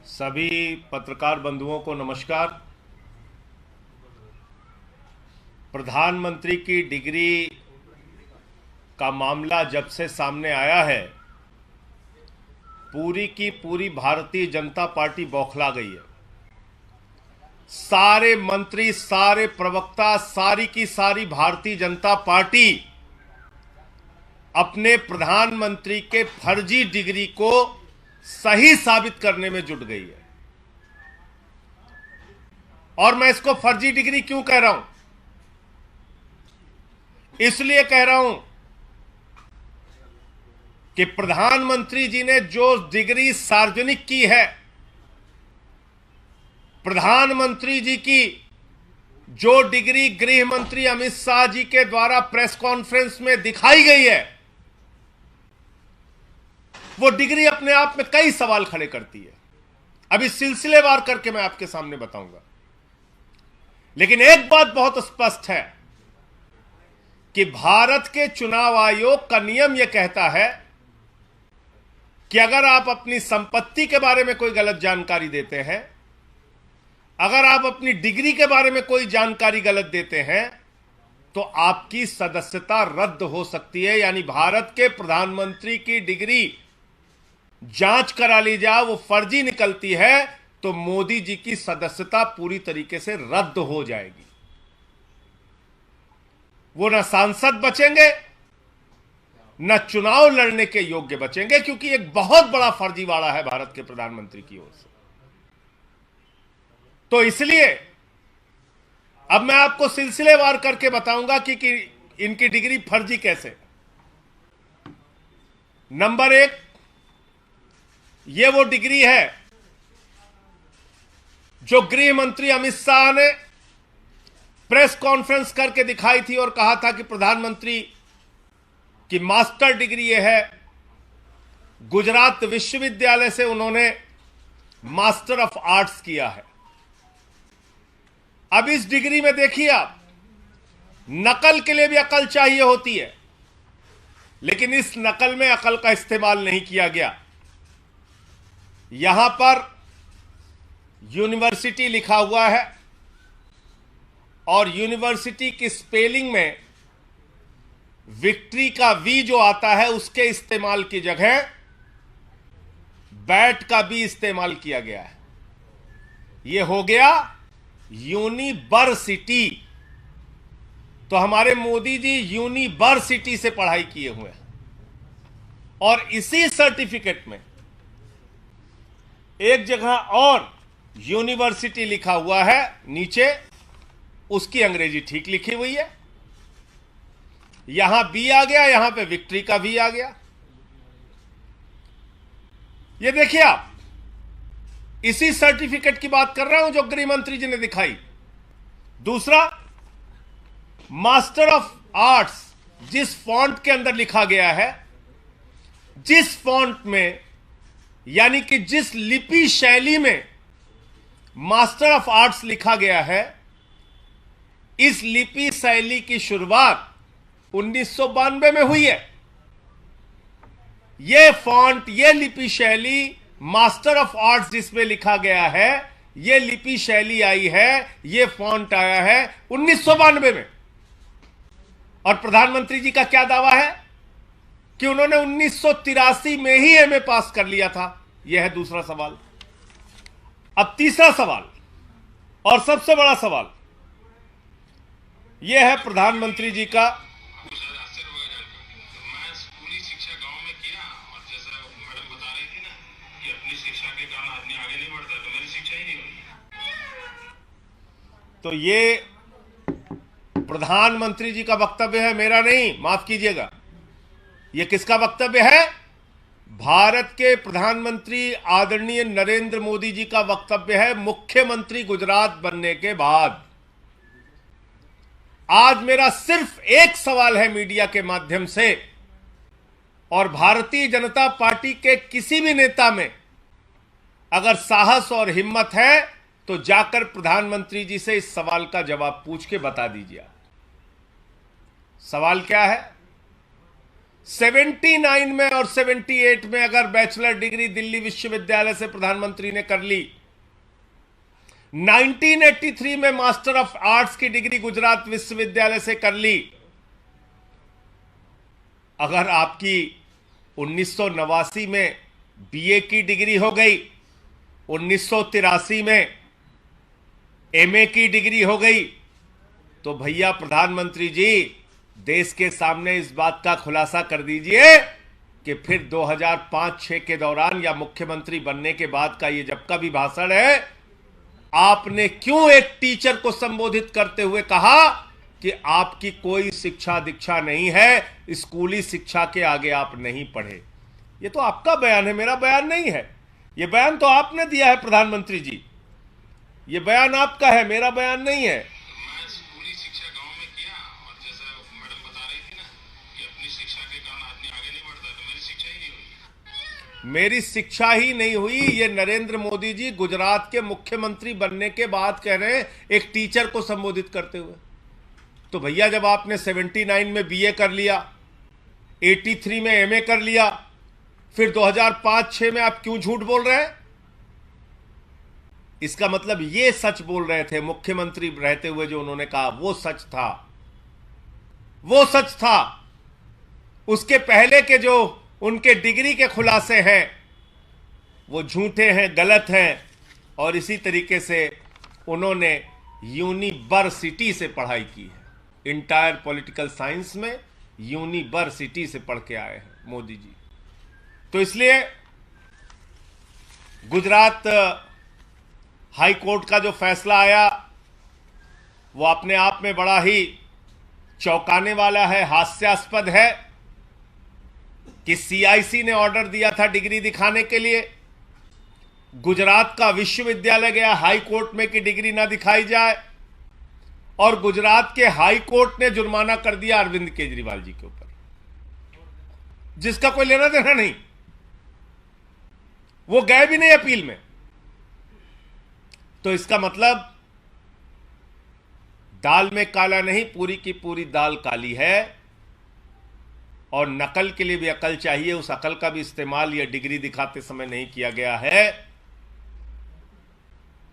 सभी पत्रकार बंधुओं को नमस्कार। प्रधानमंत्री की डिग्री का मामला जब से सामने आया है, पूरी की पूरी भारतीय जनता पार्टी बौखला गई है। सारे मंत्री, सारे प्रवक्ता, सारी की सारी भारतीय जनता पार्टी अपने प्रधानमंत्री के फर्जी डिग्री को सही साबित करने में जुट गई है। और मैं इसको फर्जी डिग्री क्यों कह रहा हूं? इसलिए कह रहा हूं कि प्रधानमंत्री जी ने जो डिग्री सार्वजनिक की है, प्रधानमंत्री जी की जो डिग्री गृह मंत्री अमित शाह जी के द्वारा प्रेस कॉन्फ्रेंस में दिखाई गई है, वो डिग्री अपने आप में कई सवाल खड़े करती है। अभी सिलसिलेवार करके मैं आपके सामने बताऊंगा। लेकिन एक बात बहुत स्पष्ट है कि भारत के चुनाव आयोग का नियम यह कहता है कि अगर आप अपनी संपत्ति के बारे में कोई गलत जानकारी देते हैं, अगर आप अपनी डिग्री के बारे में कोई जानकारी गलत देते हैं, तो आपकी सदस्यता रद्द हो सकती है। यानी भारत के प्रधानमंत्री की डिग्री जांच करा ली जाए, वो फर्जी निकलती है, तो मोदी जी की सदस्यता पूरी तरीके से रद्द हो जाएगी। वो न सांसद बचेंगे, न चुनाव लड़ने के योग्य बचेंगे, क्योंकि एक बहुत बड़ा फर्जीवाड़ा है भारत के प्रधानमंत्री की ओर से। तो इसलिए अब मैं आपको सिलसिलेवार करके बताऊंगा कि इनकी डिग्री फर्जी कैसे। नंबर एक, यह वो डिग्री है जो गृह मंत्री अमित शाह ने प्रेस कॉन्फ्रेंस करके दिखाई थी और कहा था कि प्रधानमंत्री की मास्टर डिग्री यह है। गुजरात विश्वविद्यालय से उन्होंने मास्टर ऑफ आर्ट्स किया है। अब इस डिग्री में देखिए आप, नकल के लिए भी अकल चाहिए होती है, लेकिन इस नकल में अकल का इस्तेमाल नहीं किया गया। यहां पर यूनिवर्सिटी लिखा हुआ है और यूनिवर्सिटी की स्पेलिंग में विक्ट्री का वी जो आता है, उसके इस्तेमाल की जगह बैट का भी इस्तेमाल किया गया है। यह हो गया यूनिवर्सिटी। तो हमारे मोदी जी यूनिवर्सिटी से पढ़ाई किए हुए हैं और इसी सर्टिफिकेट में एक जगह और यूनिवर्सिटी लिखा हुआ है, नीचे उसकी अंग्रेजी ठीक लिखी हुई है। यहां बी आ गया, यहां पे विक्ट्री का वी आ गया। ये देखिए आप, इसी सर्टिफिकेट की बात कर रहा हूं जो गृह मंत्री जी ने दिखाई। दूसरा, मास्टर ऑफ आर्ट्स जिस फॉन्ट के अंदर लिखा गया है, जिस फॉन्ट में, यानी कि जिस लिपि शैली में मास्टर ऑफ आर्ट्स लिखा गया है, इस लिपि शैली की शुरुआत 1992 में हुई है। यह फॉन्ट, यह लिपि शैली, मास्टर ऑफ आर्ट्स जिसमें लिखा गया है, यह लिपि शैली आई है, यह फॉन्ट आया है 1992 में। और प्रधानमंत्री जी का क्या दावा है कि उन्होंने 1983 में ही एमए पास कर लिया था। यह है दूसरा सवाल। अब तीसरा सवाल और सबसे बड़ा सवाल यह है प्रधानमंत्री जी का। तो ये प्रधानमंत्री जी का वक्तव्य है, मेरा नहीं, माफ कीजिएगा। यह किसका वक्तव्य है? भारत के प्रधानमंत्री आदरणीय नरेंद्र मोदी जी का वक्तव्य है, मुख्यमंत्री गुजरात बनने के बाद। आज मेरा सिर्फ एक सवाल है मीडिया के माध्यम से, और भारतीय जनता पार्टी के किसी भी नेता में अगर साहस और हिम्मत है तो जाकर प्रधानमंत्री जी से इस सवाल का जवाब पूछ के बता दीजिए। सवाल क्या है? 79 में और 78 में अगर बैचलर डिग्री दिल्ली विश्वविद्यालय से प्रधानमंत्री ने कर ली, 1983 में मास्टर ऑफ आर्ट्स की डिग्री गुजरात विश्वविद्यालय से कर ली, अगर आपकी 1989 में बीए की डिग्री हो गई, 1983 में एमए की डिग्री हो गई, तो भैया प्रधानमंत्री जी देश के सामने इस बात का खुलासा कर दीजिए कि फिर 2005-6 के दौरान या मुख्यमंत्री बनने के बाद का ये जब का भी भाषण है, आपने क्यों एक टीचर को संबोधित करते हुए कहा कि आपकी कोई शिक्षा दीक्षा नहीं है, स्कूली शिक्षा के आगे आप नहीं पढ़े। ये तो आपका बयान है, मेरा बयान नहीं है। ये बयान तो आपने दिया है प्रधानमंत्री जी, ये बयान आपका है, मेरा बयान नहीं है। मैं स्कूली शिक्षा गांव में किया, और जैसा मैडम बता रही थी ना कि अपनी शिक्षा के कारण आदमी आगे नहीं बढ़ता, तो मेरी शिक्षा ही नहीं हुई। मेरी शिक्षा ही नहीं हुई, ये नरेंद्र मोदी जी गुजरात के मुख्यमंत्री बनने के बाद कह रहे हैं एक टीचर को संबोधित करते हुए। तो भैया जब आपने 79 में बीए कर लिया, 83 में एमए कर लिया, फिर 2005-6 में आप क्यों झूठ बोल रहे हैं? इसका मतलब ये सच बोल रहे थे मुख्यमंत्री रहते हुए, जो उन्होंने कहा वो सच था, वो सच था। उसके पहले के जो उनके डिग्री के खुलासे हैं वो झूठे हैं, गलत हैं। और इसी तरीके से उन्होंने यूनिवर्सिटी से पढ़ाई की है, इंटायर पॉलिटिकल साइंस में यूनिवर्सिटी से पढ़ के आए हैं मोदी जी। तो इसलिए गुजरात हाई कोर्ट का जो फैसला आया वो अपने आप में बड़ा ही चौंकाने वाला है, हास्यास्पद है कि सीआईसी ने ऑर्डर दिया था डिग्री दिखाने के लिए, गुजरात का विश्वविद्यालय गया हाई कोर्ट में कि डिग्री ना दिखाई जाए, और गुजरात के हाई कोर्ट ने जुर्माना कर दिया अरविंद केजरीवाल जी के ऊपर, जिसका कोई लेना देना नहीं। वो गए भी नहीं अपील में। तो इसका मतलब दाल में काला नहीं, पूरी की पूरी दाल काली है। और नकल के लिए भी अकल चाहिए, उस अकल का भी इस्तेमाल यह डिग्री दिखाते समय नहीं किया गया है।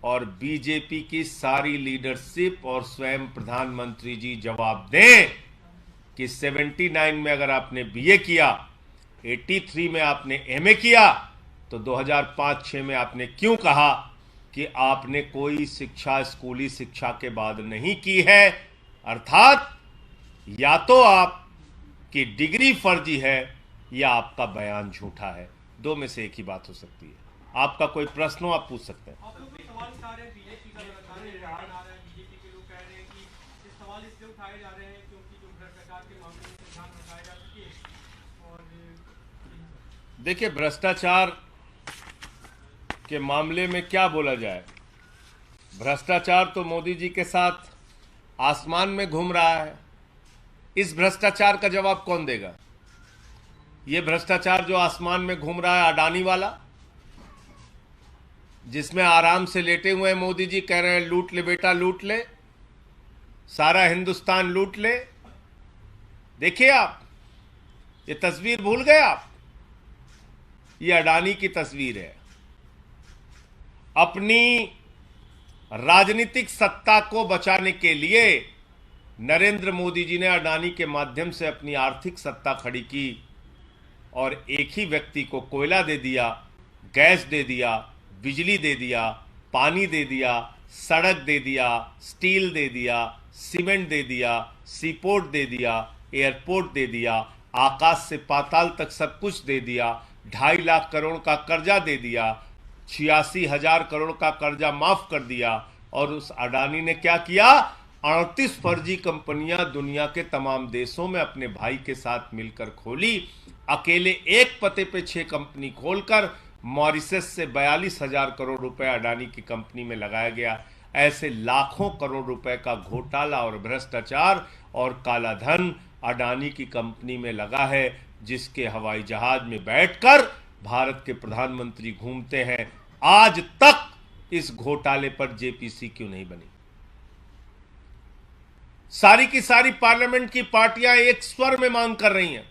और बीजेपी की सारी लीडरशिप और स्वयं प्रधानमंत्री जी जवाब दें कि 79 में अगर आपने बीए किया, 83 में आपने एमए किया, तो 2005-6 में आपने क्यों कहा कि आपने कोई शिक्षा स्कूली शिक्षा के बाद नहीं की है? अर्थात या तो आपकी डिग्री फर्जी है या आपका बयान झूठा है, दो में से एक ही बात हो सकती है। आपका कोई प्रश्न हो आप पूछ सकते हैं। आप लोग सवाल उठा रहे हैं, बीजेपी का लगातार निराकरण आ रहा है। बीजेपी के लोग कह रहे हैं कि ये सवाल इसलिए उठाए जा रहे हैं क्योंकि जो भ्रष्टाचार के मामले में ध्यान रखाया जा सके। और देखिए, भ्रष्टाचार के मामले में क्या बोला जाए? भ्रष्टाचार तो मोदी जी के साथ आसमान में घूम रहा है। इस भ्रष्टाचार का जवाब कौन देगा? ये भ्रष्टाचार जो आसमान में घूम रहा है, अडानी वाला, जिसमें आराम से लेटे हुए हैं मोदी जी, कह रहे हैं लूट ले बेटा लूट ले, सारा हिंदुस्तान लूट ले। देखिए आप, ये तस्वीर भूल गए आप? ये अडानी की तस्वीर है। अपनी राजनीतिक सत्ता को बचाने के लिए नरेंद्र मोदी जी ने अडानी के माध्यम से अपनी आर्थिक सत्ता खड़ी की और एक ही व्यक्ति को कोयला दे दिया, गैस दे दिया, बिजली दे दिया, पानी दे दिया, सड़क दे दिया, स्टील दे दिया, सीमेंट दे दिया, सीपोर्ट दे दिया, एयरपोर्ट दे दिया, आकाश से पाताल तक सब कुछ दे दिया, 2.5 लाख करोड़ का कर्जा दे दिया, 86,000 करोड़ का कर्जा माफ कर दिया। और उस अडानी ने क्या किया? 38 फर्जी कंपनियां दुनिया के तमाम देशों में अपने भाई के साथ मिलकर खोली। अकेले एक पते पे 6 कंपनी खोलकर मॉरिशस से 42,000 करोड़ रुपए अडानी की कंपनी में लगाया गया। ऐसे लाखों करोड़ रुपए का घोटाला और भ्रष्टाचार और काला धन अडानी की कंपनी में लगा है, जिसके हवाई जहाज में बैठकर भारत के प्रधानमंत्री घूमते हैं। आज तक इस घोटाले पर जेपीसी क्यों नहीं बनी? सारी की सारी पार्लियामेंट की पार्टियां एक स्वर में मांग कर रही हैं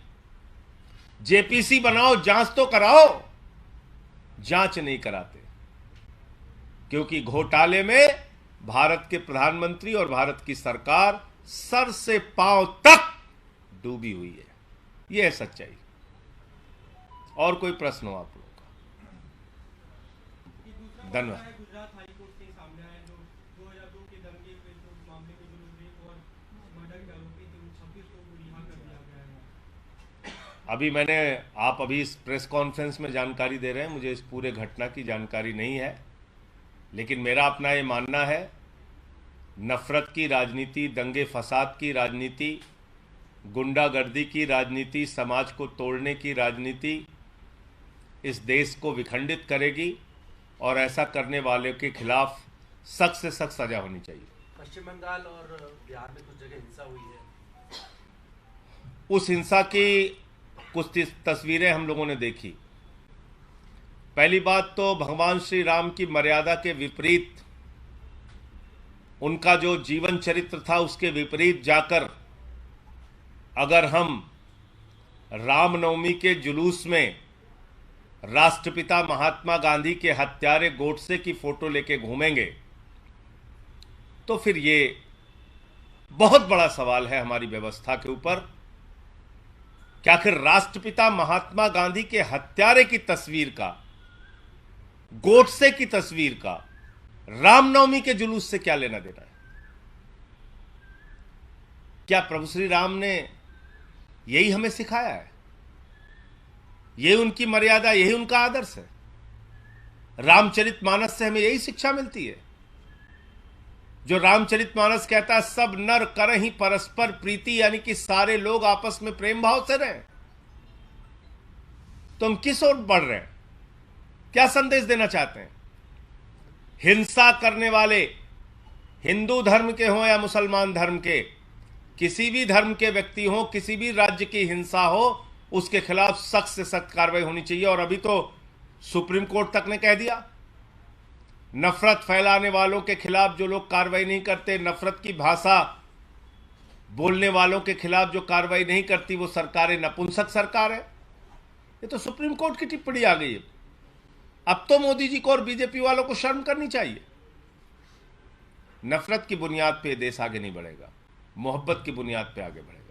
जेपीसी बनाओ, जांच तो कराओ, जांच नहीं कराते, क्योंकि घोटाले में भारत के प्रधानमंत्री और भारत की सरकार सर से पांव तक डूबी हुई है। यह है सच्चाई। और कोई प्रश्न हो आप लोगों का? धन्यवाद। गुजरात हाईकोर्ट के सामने आया जो 2002 के दंगे के जो मामले में जो रेप और मर्डर के आरोपी थे, 26 लोगों को रिहा कर दिया गया है। अभी आप अभी इस प्रेस कॉन्फ्रेंस में जानकारी दे रहे हैं, मुझे इस पूरे घटना की जानकारी नहीं है, लेकिन मेरा अपना ये मानना है, नफरत की राजनीति, दंगे फसाद की राजनीति, गुंडागर्दी की राजनीति, समाज को तोड़ने की राजनीति इस देश को विखंडित करेगी और ऐसा करने वाले के खिलाफ सख्त से सख्त सजा होनी चाहिए। पश्चिम बंगाल और बिहार में कुछ जगह हिंसा हुई है। उस हिंसा की कुछ तस्वीरें हम लोगों ने देखी। पहली बात तो भगवान श्री राम की मर्यादा के विपरीत, उनका जो जीवन चरित्र था उसके विपरीत जाकर अगर हम रामनवमी के जुलूस में राष्ट्रपिता महात्मा गांधी के हत्यारे गोडसे की फोटो लेके घूमेंगे तो फिर ये बहुत बड़ा सवाल है हमारी व्यवस्था के ऊपर कि आखिर राष्ट्रपिता महात्मा गांधी के हत्यारे की तस्वीर का, गोडसे की तस्वीर का रामनवमी के जुलूस से क्या लेना देना है? क्या प्रभु श्री राम ने यही हमें सिखाया है? यही उनकी मर्यादा, यही उनका आदर्श है? रामचरितमानस से हमें यही शिक्षा मिलती है, जो रामचरितमानस कहता है सब नर करहि परस्पर प्रीति, यानी कि सारे लोग आपस में प्रेम भाव से रहें। तो हम किस ओर बढ़ रहे हैं? क्या संदेश देना चाहते हैं? हिंसा करने वाले हिंदू धर्म के हों या मुसलमान धर्म के, किसी भी धर्म के व्यक्ति हों, किसी भी राज्य की हिंसा हो, उसके खिलाफ सख्त से सख्त कार्रवाई होनी चाहिए। और अभी तो सुप्रीम कोर्ट तक ने कह दिया, नफरत फैलाने वालों के खिलाफ जो लोग कार्रवाई नहीं करते, नफरत की भाषा बोलने वालों के खिलाफ जो कार्रवाई नहीं करती, वो सरकारें नपुंसक सरकार है। ये तो सुप्रीम कोर्ट की टिप्पणी आ गई है। अब तो मोदी जी को और बीजेपी वालों को शर्म करनी चाहिए। नफरत की बुनियाद पे देश आगे नहीं बढ़ेगा, मोहब्बत की बुनियाद पे आगे बढ़ेगा।